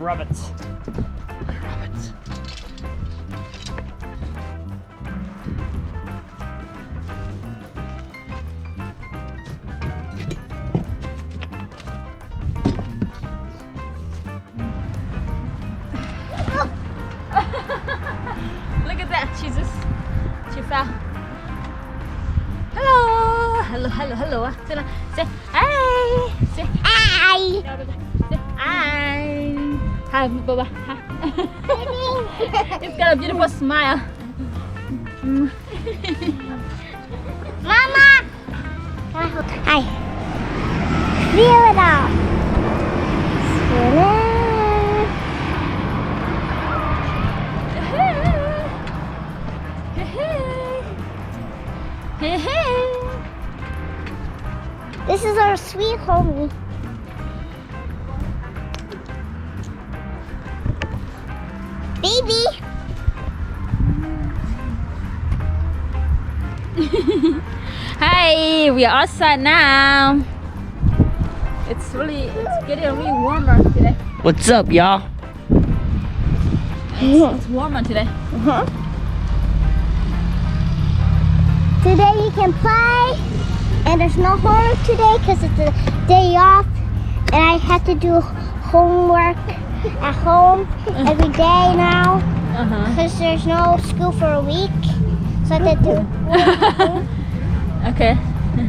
rabbits. Rabbits. Look at that, she fell. Hello, hello, hello, hello. Say hi. Say hi. Say hi. Hi, Baba. Hi. It's got a beautiful smile. Mama! Hi. Feel it out. Feel it. Hey, hey. This is our sweet homie. Baby! Hi, we are outside now. It's getting really warmer today. What's up, y'all? It's warmer today. Today you can play, and there's no homework today because it's a day off, and I have to do homework at home every day now because there's no school for a week, so I have to do Okay.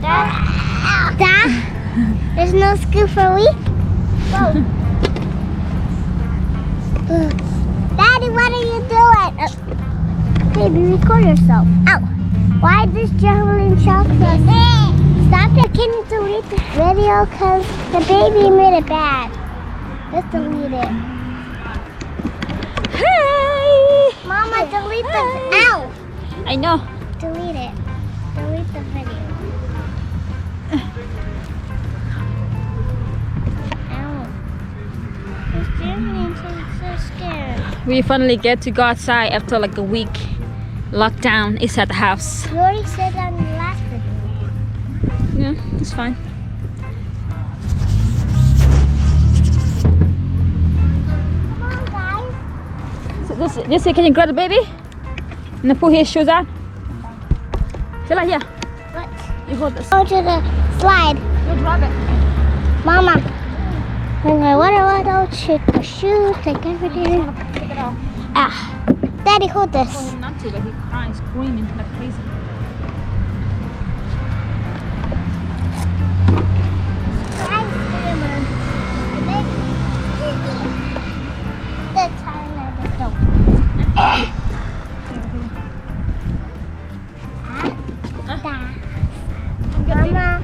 Dad, there's no school for a week? Whoa. Daddy, what are you doing? Baby, record yourself. Ow. Why this javelin shot us? Stop it. Can you delete the video? Because the baby made it bad. Let's delete it. Hi. Mama, delete the... Ow. I know. Delete it. Delete the video. Ow. This javelin is so scared. We finally get to go outside after like a week lockdown. It's at the house. You already said that in the last video. Yeah, it's fine. Come on, guys. So this can you grab the baby? And then put his shoes on. Feel like here. What? You hold this. Go to the slide. You drop it. Mama. Okay, what do take the shoes, take everything. Take it off. Ah. Daddy, hold this. Told him not to, but he crying, screaming like crazy. Mama.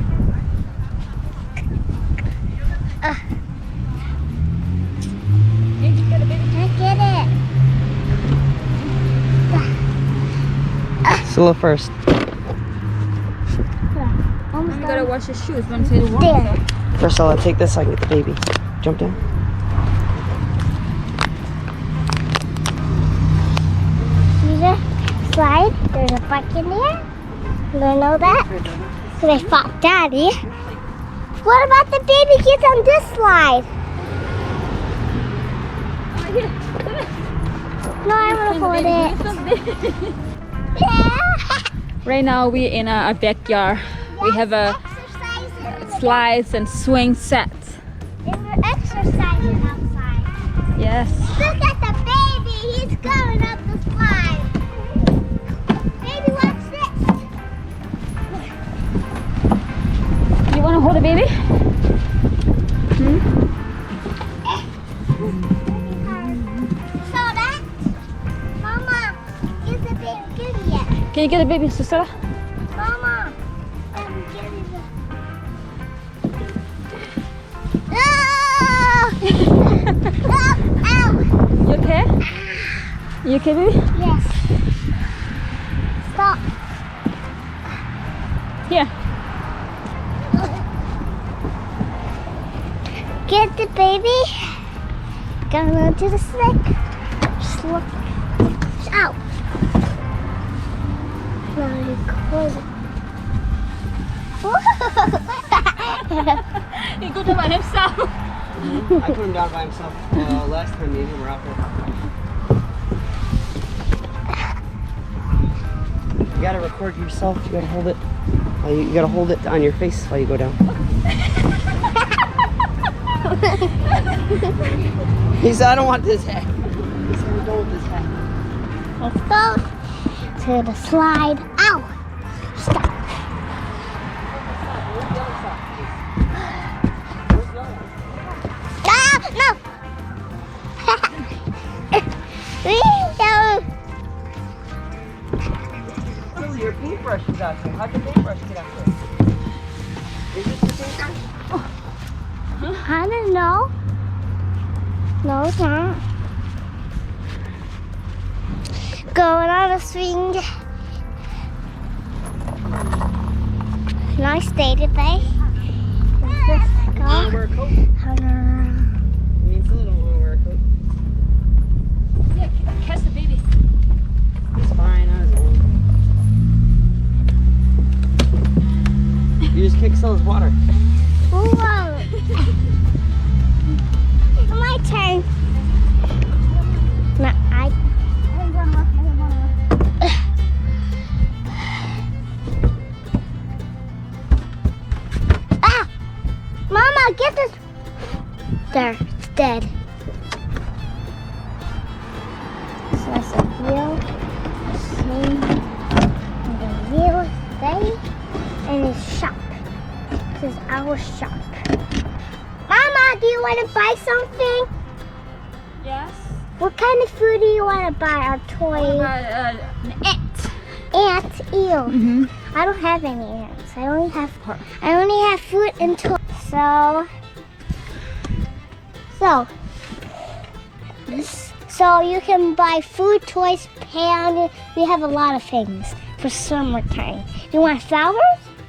You get the baby. I get it. Scylla first. Almost You done. gotta wash your shoes when it's warm. There. First, I'll take this so I can get the baby. Jump down. See the slide? There's a bucket in there. You know that? So they fought Daddy. What about the baby kids on this slide? No, I want to hold it. Yeah. Right now we're in our backyard. We have a slides and swing set. And we're exercising outside. Yes. Look at the baby. He's going up the slide. Baby, watch this. You want to hold the baby? Saw that? Mama, is the baby good yet? Can you get the baby, Susana? Mama, give me the... Oh! Ow! You okay? You okay, baby? Yes. Stop. Here. Get the baby. Going to the snake. Just look. Ow. Now you close it. He good about himself. I put him down by himself last time me and him were out there. You gotta record yourself. You gotta hold it. You gotta hold it on your face while you go down. He said, I don't want this hat. He said, we're going with this hat. Let's go to the slide. Ow! Stop. Ah, no! Oh, your paintbrush is out there. How'd the paintbrush get out there? Is this the paintbrush? I don't know. No, it's not. Going on a swing. Nice day today. Let's go. Wanna wear a coat? It means a little wanna wear a coat. Yeah, catch the baby. It's fine, I was old. You just kick Stella's water. Whoa. My turn. No, Ah! Mama, get this. There, it's dead. So that's a wheel. The wheel is there. And it's sharp. This is our shop. Mama, do you want to buy something? Yes. What kind of food do you want to buy? Our toy? An ant. Ants? Ew. Mm-hmm. I don't have any ants. I only have food and toys. So you can buy food, toys, pan. We have a lot of things for summertime. You want flowers?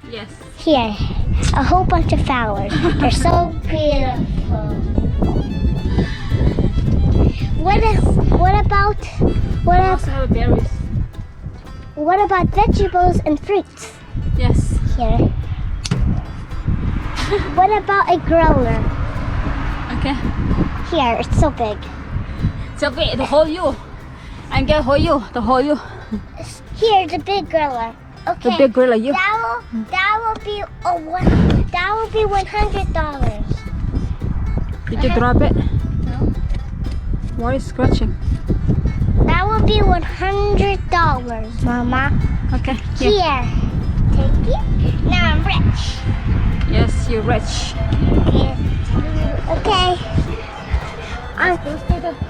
Yes. Here, a whole bunch of flowers. They're so beautiful. What Also have berries. about vegetables and fruits? Yes. Here. What about a growler? Okay. Here, it's so big. So wait, the whole you. I get whole you. The whole you. Here, the big growler. Okay. The big gorilla you. That will be $100. Did you drop it? No. Why is scratching? That will be $100, Mama. Okay. Here. Take it. Now I'm rich. Yes, you're rich. Okay.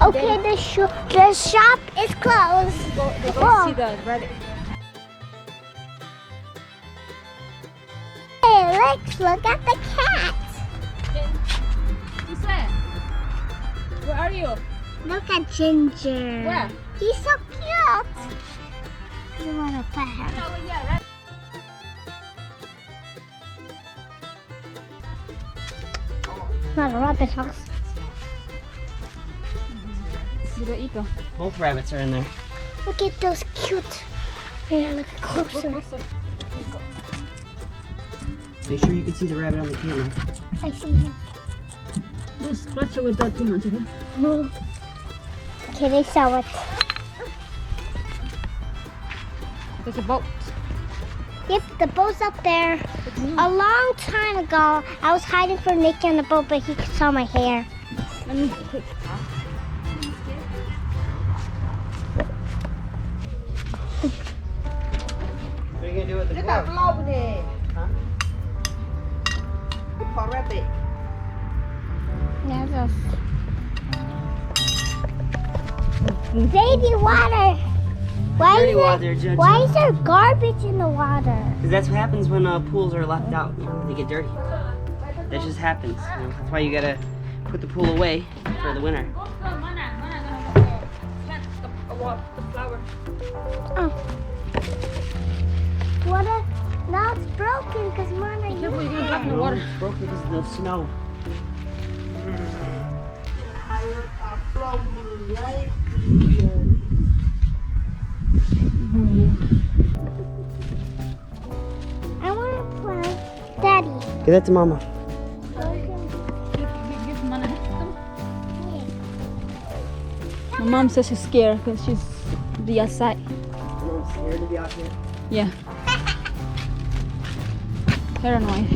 Okay, the shop is closed. Oh. See the rabbit. Hey, let's look at the cat. Who's that? Where are you? Look at Ginger. Where? He's so cute. You want to pet him? Oh, yeah, right. Not a rabbit house. You go eat them. Both rabbits are in there. Look at those cute. Here, look closer. Make sure you can see the rabbit on the camera. I see him. Just scratch it with that thing on it. Okay, they saw it. There's a boat. Yep, the boat's up there. A long time ago, I was hiding from Nick on the boat, but he saw my hair. Let me take What are you gonna do with the Look glove? how low there. Huh? Look for rabbit. Baby water. Dirty water, Judge. Why is there garbage in the water? Because that's what happens when pools are left out. They get dirty. That just happens. You know, that's why you gotta put the pool away for the winter. The flower. Oh. What if now it's broken because Mama Be careful, you're used gonna drop in the it. water. It's broken because of the snow. I want to play. Daddy. Give that to Mama. Okay. Give Mana. My mom says she's scared because she's the outside. I'm scared to be out here. Yeah. Paranoid.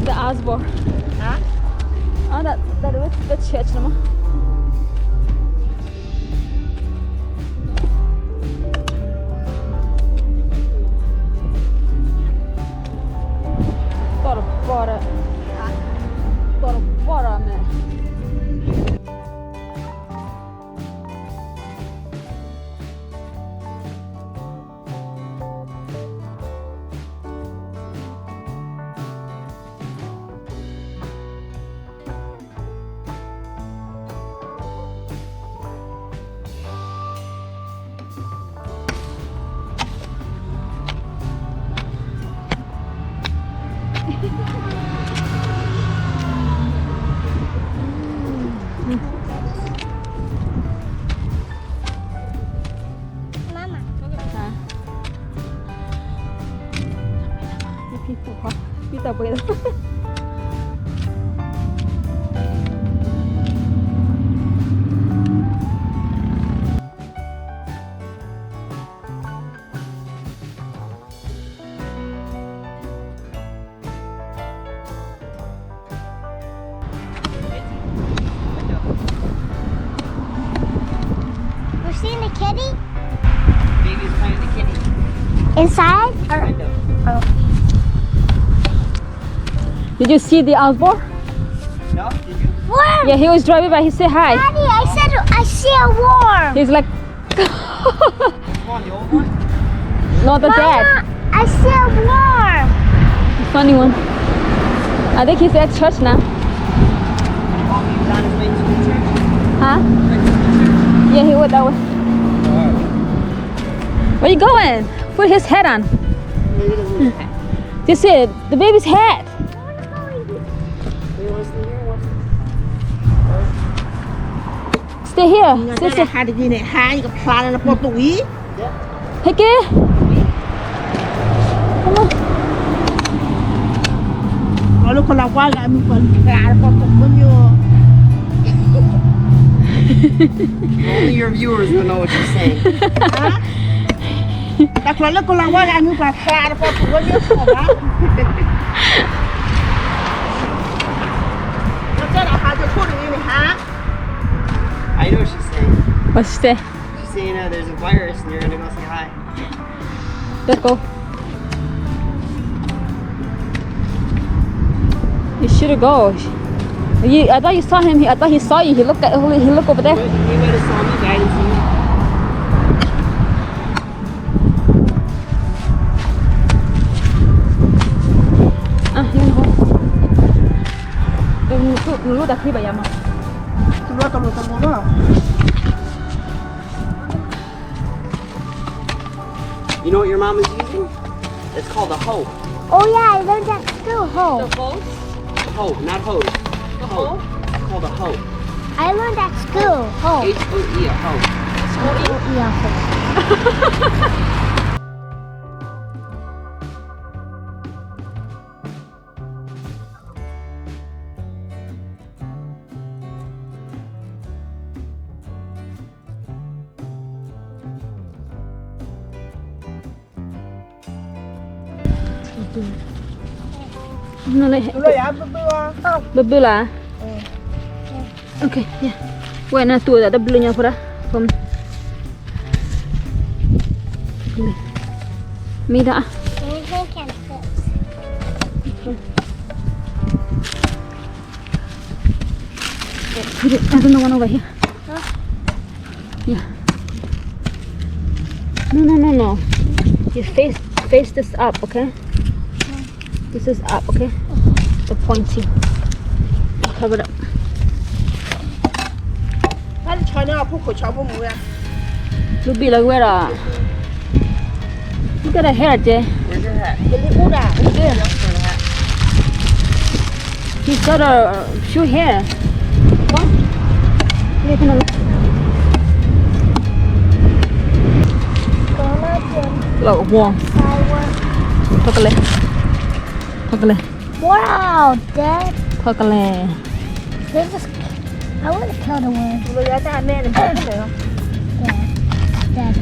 The Osborne. Huh? Oh, that was the church naman. Bara med. Mama. Kita apa gitu? We're seeing the kitty Baby's playing the kitty. inside. Window. Did you see the Osborne? No? Did you? Worm. Yeah, he was driving by. He said hi. Daddy, I said I see a worm. He's like, Come on, the old one? not the dad. Mama, I see a worm. Funny one. I think he's at church now. Oh, he was on his way to the church? Huh? Went to the church? Yeah, he went that way. Where you going? Put his head on. Maybe he doesn't have a hat. This is the baby's head. Maybe he wants to hear, wants to... Stay here. 你 Sit, 看 sit. 还得给你喊一个漂亮的宝贝。 Hey, kid. Come on. 我都看到我俺们说喊宝贝呢。 Only your viewers will know what you're saying. 但说那个老我俺们说喊的宝贝呢，好吧？我这俩孩子瞅着你喊。 I know what she's saying. What's she say? She's saying there's a virus and you're gonna go say hi. Let's go. You should go. I thought you saw him. I thought he saw you. He looked over there. He might have saw me, but I didn't see him. Ah, yun ho. Nulu dah kriba yama. 怎么怎么了？ You know what your mom is using? It's called a hoe. Oh yeah, I learned that too. Hoe. Hoe, not hose. The hoe. It's called a hoe. I learned at school. Hoe. H-O-E, a hoe. Yeah, hoe. No, like, 除了牙不不啊？ berbela. Okay, yeah. Wait, na tu ada belunya pura. Kom. Mida. Anything can fit. Put it. I don't know one over here. Huh? Yeah. No. You face this up, okay? This is up, okay? The pointy. Cover it up. 전혀 포코 접으면 뭐야? Ruby là where à? Look at the hair, Jay. Where's your hat? 벨리우라. He's got a short hair. What? Look at Look, warm. Chocolate. Chocolate. Wow, Dad. Chocolate. This is. I want to kill the worm. Rồi ra cha mẹ này không phải không? Dad.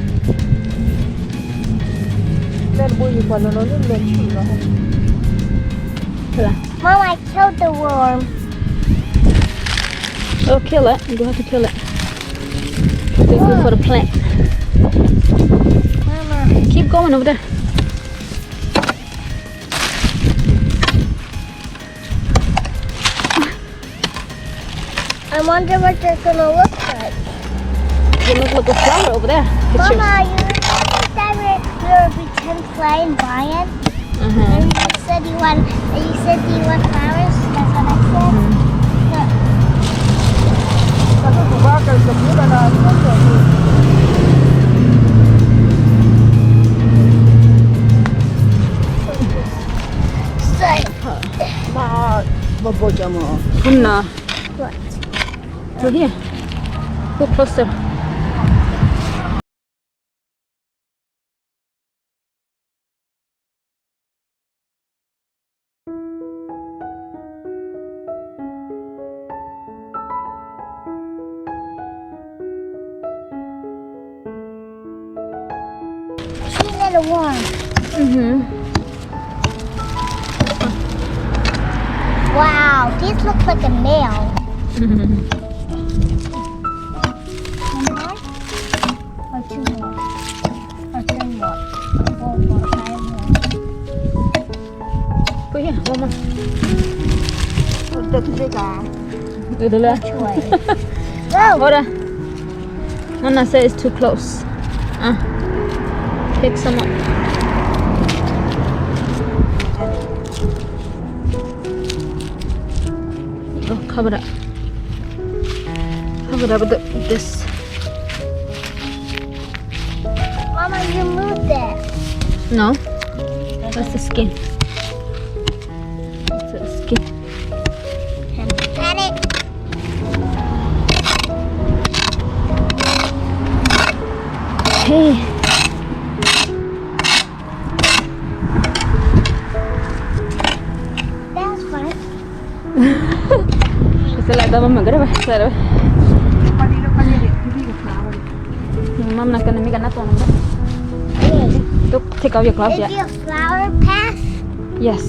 Mẹ bùi gì còn nó lên chửi nó không? Mom, I killed the worm. Oh, kill it. You don't have to kill it. They're good for the plant. Mama. Keep going over there. I wonder what they're gonna look like. They look like a flower over there. Picture. Mama, you remember that we were pretend flying Brian? Uh-huh. And you said you want flowers? That's what I said. Look. Sao có củ ba cây giống như là không được. Mà bố cho mà. Anna. What? Over here. Go closer. Three little worms. Mm-hmm. Wow, these look like a male. Mm-hmm. One more? Or two more? Or three more? Or 4 more, 5 more? Go here. One more. Tôi thích cả. Go to left. Which way? Go! Hold on. Nana said it's too close. Pick some up. Go cover that. Cover that with this. Mama, you moved it. No. That's the skin. That's the skin. Got it. Hey. That was fun. Sẽ lại tao mama gara ba. Sara. Pani để đi được flower. Mama nak kena mikan atau nak. Look, take out your gloves, Is yeah. your flower path? Yes.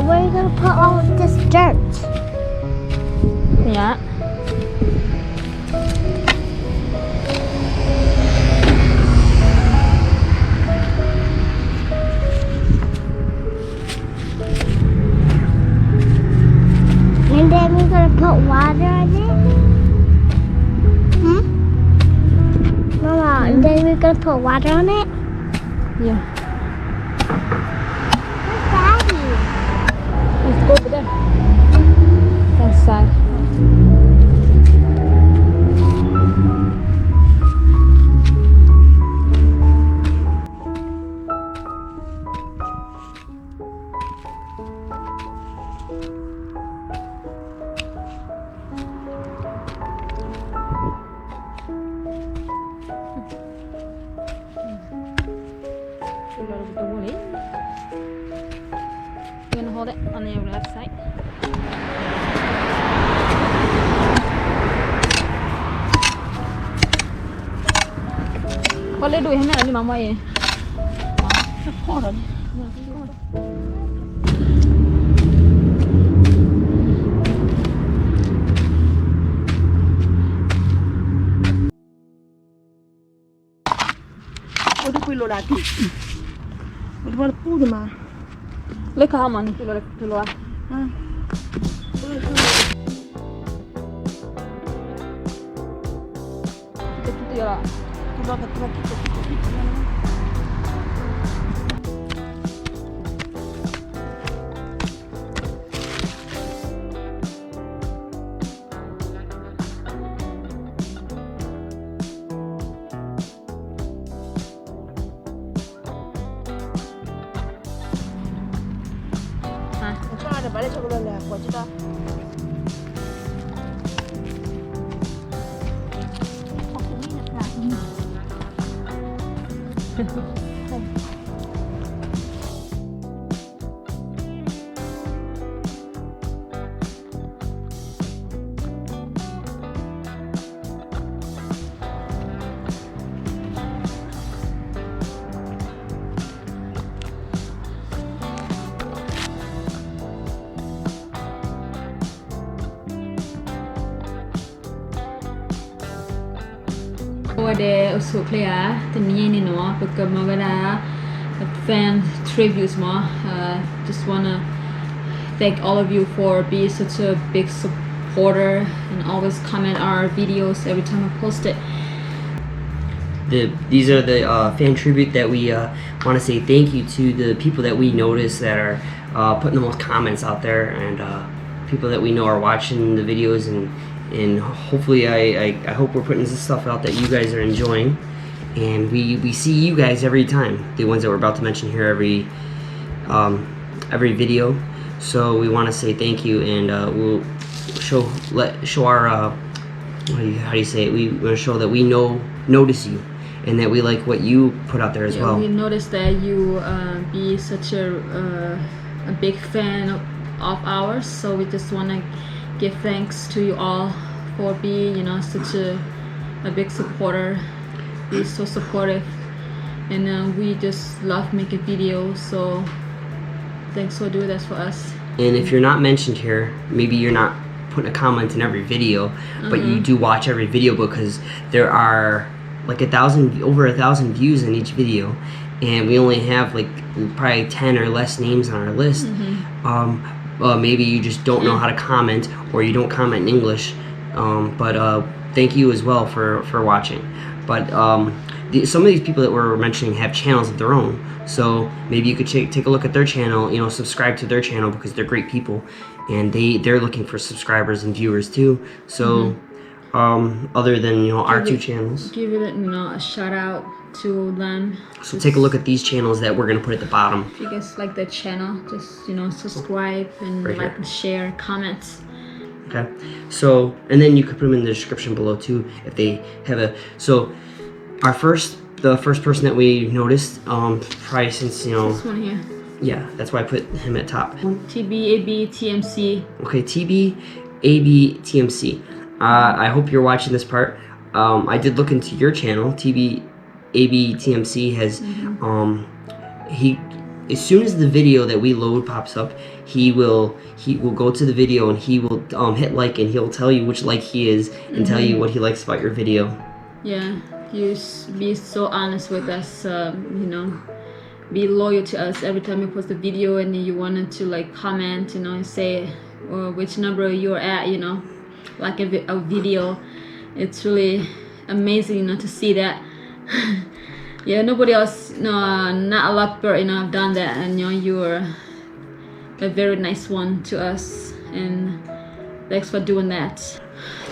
Where are you going to put all of this dirt? Yeah. And then we're going to put water on it? Mama, and then we're going to put water on it? Yeah. Where's Daddy? Let's go over there. That side. You're gonna hold it on your left side. Có lấy đuôi hay là đi mà mày? Khó rồi. Ôi tôi quên là kì. Ôi tôi phu rồi mà. Lấy cả mà đi lo. Itu ya lah. Tôi vào cái 빨리 쳐볼래. 보지다. Ode usu clear tani ni no because magara fan tributes mo just wanna thank all of you for being such a big supporter and always comment our videos every time I post it. These are the fan tribute that we want to say thank you to the people that we notice that are putting the most comments out there, and people that we know are watching the videos, and hopefully I hope we're putting this stuff out that you guys are enjoying, and we see you guys every time, the ones that we're about to mention here, every video. So we want to say thank you, and we'll show our how do you say it? We want to show that we notice you, and that we like what you put out there as well. We noticed that you be such a big fan of ours, so we just want to give thanks to you all for being, you know, such a big supporter, be so supportive, and we just love making videos, so thanks for doing that for us. And if you're not mentioned here, maybe you're not putting a comment in every video, but you do watch every video, because there are like over 1,000 views in each video, and we only have like probably 10 or less names on our list. Maybe you just don't know how to comment, or you don't comment in English, but thank you as well for watching. But some of these people that we're mentioning have channels of their own, so maybe you could take a look at their channel, you know, subscribe to their channel, because they're great people, and they're looking for subscribers and viewers too. So other than, you know, our two channels, give it, you know, a shout out to them. So take a look at these channels that we're gonna put at the bottom. If you guys like the channel, just, you know, subscribe and Right like here. and share, comments. Okay, so, and then you could put them in the description below too if they have a. So the first person that we noticed, probably since, you know, This one here, yeah, that's why I put him at top. TBABTMC. Okay, TBABTMC. I hope you're watching this part. I did look into your channel. TBABTMC has he, as soon as the video that we load pops up, he will go to the video, and he will hit like, and he'll tell you which like he is, and tell you what he likes about your video. Yeah, you be so honest with us, you know, be loyal to us every time you post a video, and you wanted to like comment, you know, and say which number you're at, you know, like a video. It's really amazing, you know, to see that. Yeah, nobody else, no, not a lot of people, you know, have done that, and you know, you're a very nice one to us, and thanks for doing that.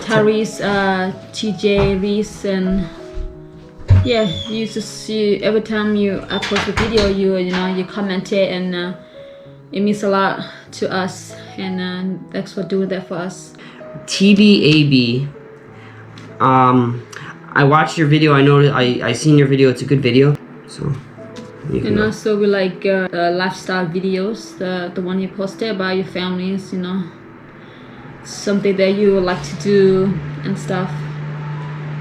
Tyrese, TJ, Reese, and yeah, you just see every time you upload a video, you know, you comment it, and it means a lot to us, and thanks for doing that for us. TBAB. I watched your video. I know I seen your video. It's a good video. So you can And go. also we like lifestyle videos, the one you posted about your families, you know, something that you would like to do and stuff.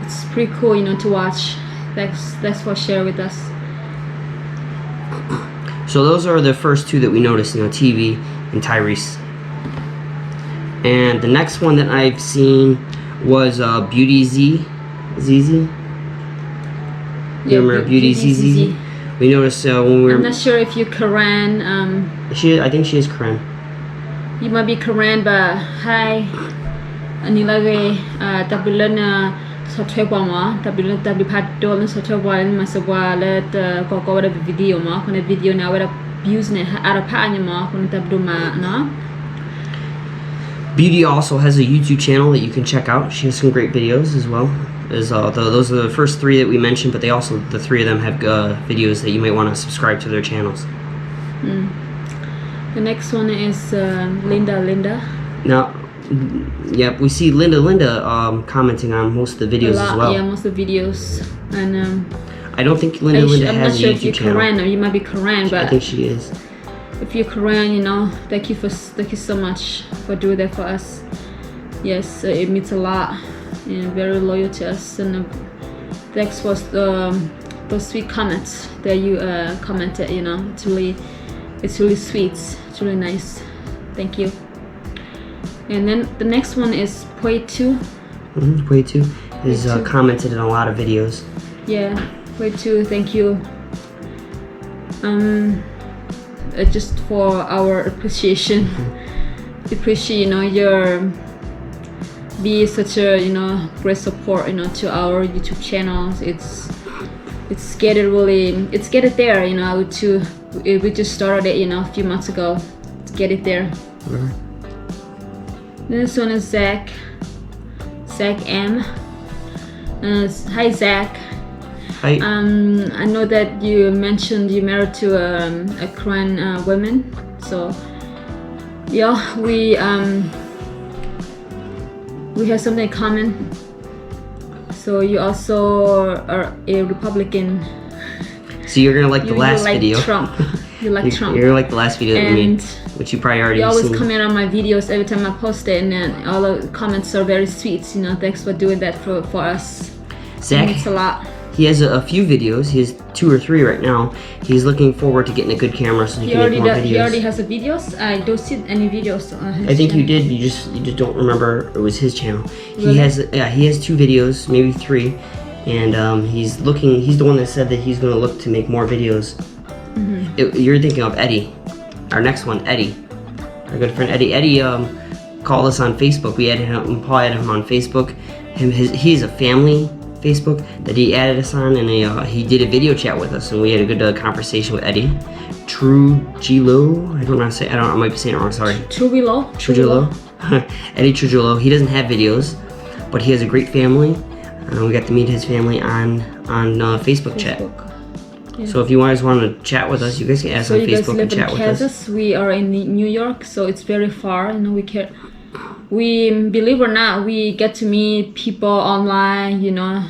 It's pretty cool, you know, to watch. Thanks for sharing with us. So those are the first two that we noticed, you know, TV and Tyrese. And the next one that I've seen was Beauty ZZ. You remember Beauty ZZ? We noticed when we I'm were. not sure if you're Korean. I think she is Korean. You might be Korean, but hi. Ani lagi tabilan software ma tabilan tabipat dolan software wal maswa let ko wada video ma kuna video na wada views ne ara pa anya ma kuna tabdo ma no. Beauty also has a YouTube channel that you can check out. She has some great videos as well. Those are the first three that we mentioned, but the three of them have videos that you might want to subscribe to their channels. The next one is Linda. Now, yep, we see Linda commenting on most of the videos as well. Yeah, most of the videos. And I don't think Linda I'm has not sure a if you're YouTube channel. Korean, or you might be Korean, I but think she is. if you're Korean, you know, thank you so much for doing that for us. Yes, it means a lot. You know, very loyal to us, and thanks for those sweet comments that you commented. You know, it's really sweet. It's really nice. Thank you. And then the next one is Poi 2. Poi 2 has Poi 2. commented in a lot of videos. Yeah, Poi 2. Thank you. Just for our appreciation. Appreciate, you know, your be such a, you know, great support, you know, to our YouTube channels. It's getting there, you know. We just started it, you know, a few months ago. Let's get it there. This one is Zach M. Hi Zach. Hi. I know that you mentioned you married to a Korean woman, so yeah, we have something in common. So you also are a Republican. So you're gonna like the last like video. Trump. You like Trump. You're like the last video that we made, which you probably already You always seen. comment on my videos every time I post it, and then all the comments are very sweet. You know, thanks for doing that for us. Zach, It means a lot. he has a few videos. He has 2 or 3 right now. He's looking forward to getting a good camera so he can make more videos. He already has the videos. I don't see any videos on his I think channel. you did. You just don't remember it was his channel. Really? He has 2 videos, maybe 3, and he's the one that said that he's gonna look to make more videos. You're thinking of Eddie, our next one, Eddie, our good friend Eddie. Eddie called us on Facebook. We added him. Paul added him on Facebook. He's a family Facebook that he added us on, and he did a video chat with us, and we had a good conversation with Eddie. Trujillo, I don't know how to say. I might be saying it wrong. Sorry. Trujillo. Eddie Trujillo. He doesn't have videos, but he has a great family. We got to meet his family on Facebook chat. Yeah. So if you guys want to chat with us, you guys can ask on Facebook and chat with us. Kansas. We are in New York, so it's very far. You know, we believe or not, we get to meet people online, you know,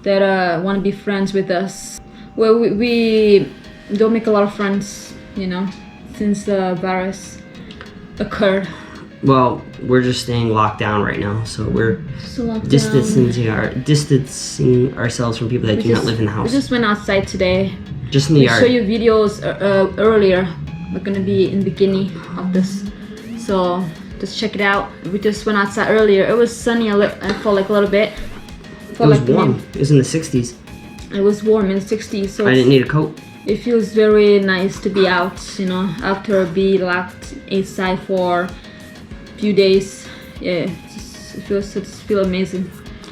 that want to be friends with us. Well, we don't make a lot of friends, you know, since the virus occurred. Well, we're just staying locked down right now, so we're distancing ourselves from people that do not live in the house. We just went outside today. Just in the yard. Show you videos earlier. We're gonna be in the beginning of this, so just check it out. We just went outside earlier. It was sunny for like a little bit. It was warm. It was in the 60s. It was warm in the 60s, so I didn't need a coat. it feels very nice to be out, you know, after being locked inside for few days. Yeah, it feels amazing.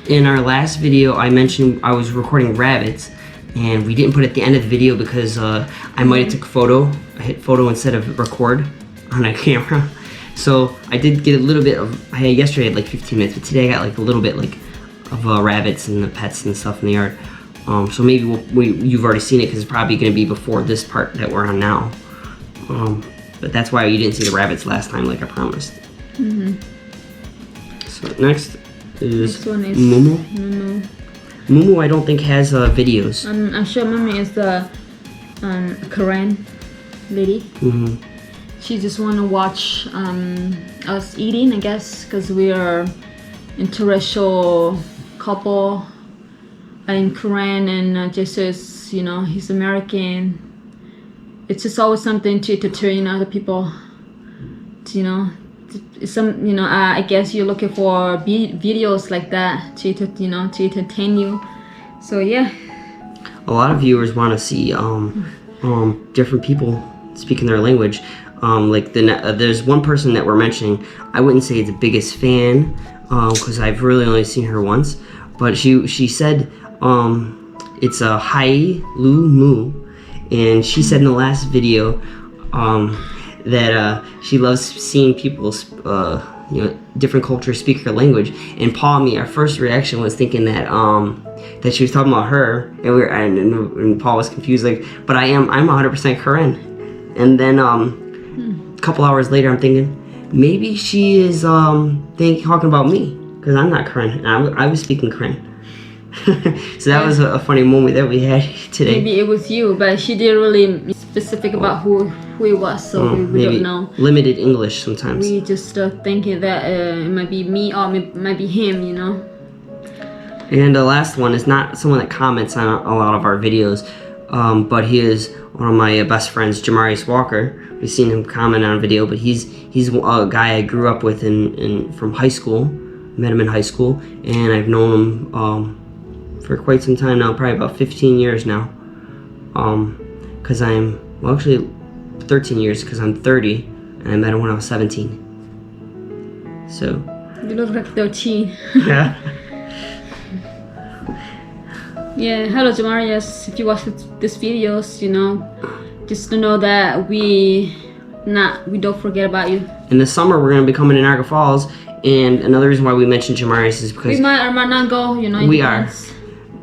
In our last video, I mentioned I was recording rabbits, and we didn't put it at the end of the video because I might have took a photo. I hit photo instead of record on a camera. So I did get a little bit of. Yesterday I had like 15 minutes, but today I got like a little bit like of rabbits and the pets and stuff in the yard. So maybe you've already seen it because it's probably going to be before this part that we're on now. But that's why you didn't see the rabbits last time, like I promised. So next is Mumu. Mumu, I don't think has videos. I'm sure Mummy is the Korean lady. She just want to watch us eating, I guess, because we are interracial couple in Korean, and Jesus, you know, he's American. It's just always something to entertain, you know, the people. You know, I guess you're looking for videos like that to entertain you. So yeah. A lot of viewers want to see different people speaking their language. Like there's one person that we're mentioning. I wouldn't say the biggest fan because I've really only seen her once, but she said it's a Hai Lu Mu, and she said in the last video that she loves seeing people different cultures speak her language. And Paul and me, our first reaction was thinking that she was talking about her, and Paul was confused, like, but I'm 100% Korean. And then a couple hours later, I'm thinking maybe she is talking about me because I'm not Korean. I was speaking Korean. So that was a funny moment that we had today. Maybe it was you, but she didn't really be specific about who it was, so we don't know. Limited English sometimes. We just thinking that it might be me or it might be him, you know. And the last one is not someone that comments on a lot of our videos, but he is one of my best friends, Jamarius Walker. We've seen him comment on a video, but he's a guy I grew up with from high school. Met him in high school, and I've known him for quite some time now, probably about 15 years now. Because actually 13 years because I'm 30, and I met him when I was 17. So. You look like 13. Yeah. Yeah, hello Jamarius. If you watch these videos, you know, just to know that we don't forget about you. In the summer, we're gonna be coming to Niagara Falls, and another reason why we mentioned Jamarius is because we might or might not go. You know, we are.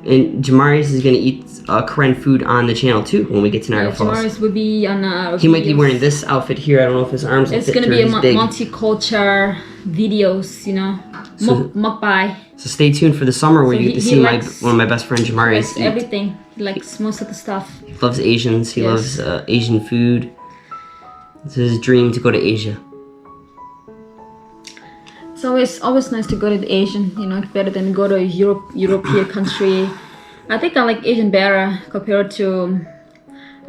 And Jamarius is gonna eat Korean food on the channel too when we get to Niagara Falls. Jamarius will be on. He might be wearing this outfit here. I don't know if his arms. It's gonna be a multicultural videos, you know, mukbang. So stay tuned for the summer where you get to see one of my best friends, Jamarius. He likes everything. He likes most of the stuff. He loves Asians. He loves Asian food. It's his dream to go to Asia. It's always nice to go to the Asian, you know, better than go to a European country. I think I like Asian better compared to.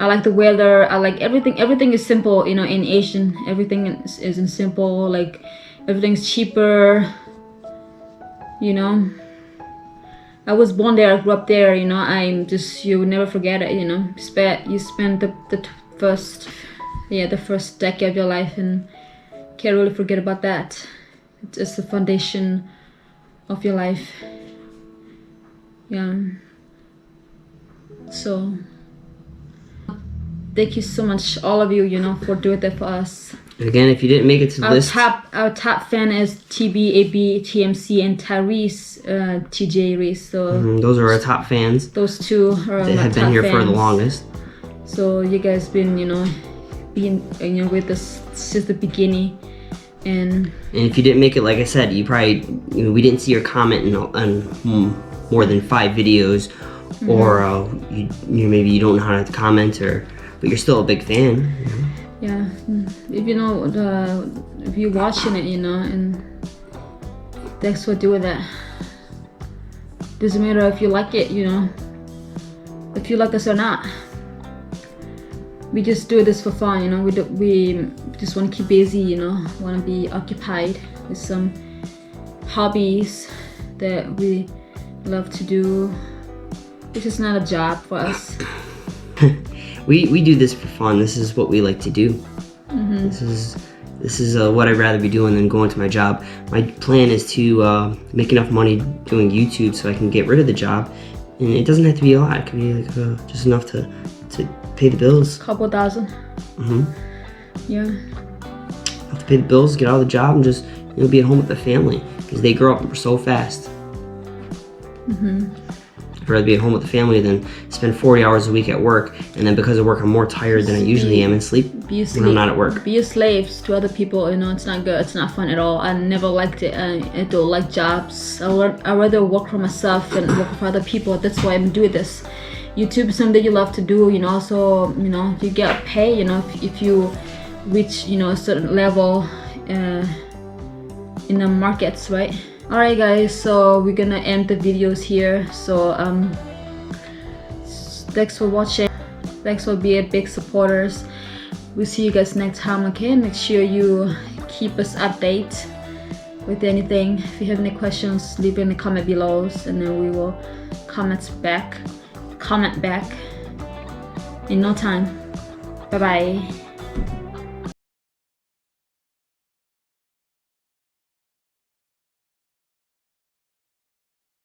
I like the weather. I like everything. Everything is simple, you know. In Asian, everything is simple. Like everything's cheaper. You know. I was born there. I grew up there. You know. You will never forget it. You know. You spend the first decade of your life and can't really forget about that. It's the foundation of your life. Yeah. So thank you so much, all of you, you know, for doing that for us. Again, if you didn't make it to the list, our top fan is TB, AB, TMC, and Tyrese, TJ Reese. So those are our top fans. Those two are that have been here for the longest. So you guys been, you know, with us since the beginning. And if you didn't make it, like I said, you probably, we didn't see your comment on more than 5 videos, or maybe you don't know how to comment, but you're still a big fan. Yeah, if if you're watching it, you know, and thanks for doing that. Doesn't matter if you like it, you know, if you like us or not. We just do this for fun, you know. We just want to keep busy, you know. Want to be occupied with some hobbies that we love to do, which is not a job for us. we do this for fun. This is what we like to do. This is what I'd rather be doing than going to my job. My plan is to make enough money doing YouTube so I can get rid of the job, and it doesn't have to be a lot. It could be like just enough to pay the bills. Couple thousand. Yeah. Have to pay the bills, get out of the job, and just be at home with the family because they grow up so fast. I'd rather be at home with the family than spend 40 hours a week at work, and then because of work I'm more tired than I usually am and sleep when I'm not at work. Be a slave to other people, you know. It's not good. It's not fun at all. I never liked it. I don't like jobs. I rather work for myself and work for other people. That's why I'm doing this. YouTube is something you love to do, you know. So, you know, you get paid, you know, if you reach, you know, a certain level in the markets, right? Alright guys, so we're gonna end the videos here. So thanks for watching. Thanks for being big supporters. We'll see you guys next time, okay? Make sure you keep us updated with anything. If you have any questions, leave it in the comment below, and then we will comment back in no time. Bye bye.